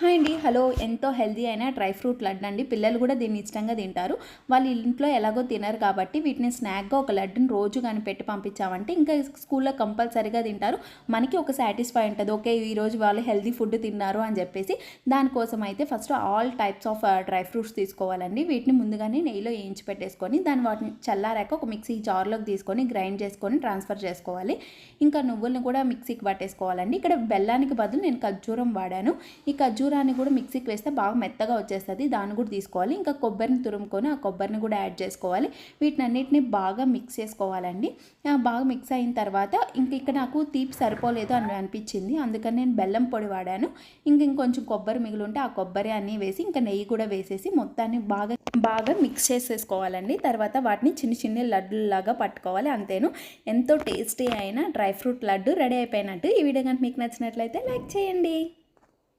Hi అండి. Hello. ఎంతో healthy అయిన డ్రై ఫ్రూట్ లడ్డు అండి. పిల్లలు కూడా దీన్ని ఇష్టంగా తింటారు. వాళ్ళు ఇంట్లో ఎలాగో తినరు కాబట్టి వీటిని స్నాక్‌గా ఒక లడ్డుని రోజు గాని పెట్టి పంపించామంటే ఇంకా స్కూల్‌లో కంపల్సరీగా తింటారు. మనకి ఒక సాటిస్ఫై ఉంటది. ఓకే, ఈరోజు వాళ్ళు హెల్తీ ఫుడ్ తిన్నారు అని చెప్పేసి. దానికోసం అయితే first all types of dry fruits తీసుకోవాలండి. వీటిని ముందుగానే నెయ్యిలో వేయించి పెట్టేసుకొని వాటిని చల్లారాక ఒక మిక్సీ జార్‌లోకి తీసుకొని గ్రైండ్ చేసుకొని ట్రాన్స్‌ఫర్ చేసుకోవాలి. ఇంకా నువ్వులను కూడా మిక్సీకి పట్టేసుకోవాలండి. ఇక్కడ బెల్లానికి బదులు నేను ఖర్జూరం వాడాను. ఈ ఖర్జూరాన్ని కూడా మిక్సీకి వేస్తే బాగా మెత్తగా వచ్చేస్తుంది. దాన్ని కూడా తీసుకోవాలి. ఇంకా కొబ్బరిని తురుముకొని ఆ కొబ్బరిని కూడా యాడ్ చేసుకోవాలి. వీటినన్నిటిని బాగా మిక్స్ చేసుకోవాలండి. బాగా మిక్స్ అయిన తర్వాత ఇక్కడ నాకు తీపి సరిపోలేదు అని అనిపించింది. అందుకని నేను బెల్లం పొడి వాడాను. ఇంకొంచెం కొబ్బరి మిగిలి ఉంటే ఆ కొబ్బరి అన్నీ వేసి ఇంకా నెయ్యి కూడా వేసేసి మొత్తాన్ని బాగా బాగా మిక్స్ చేసేసుకోవాలండి. తర్వాత వాటిని చిన్న చిన్న లడ్డులాగా పట్టుకోవాలి. అంతేను, ఎంతో టేస్టీ అయిన డ్రై ఫ్రూట్ లడ్డు రెడీ అయిపోయినట్టు. ఈ వీడియో కనుక మీకు నచ్చినట్లయితే లైక్ చేయండి.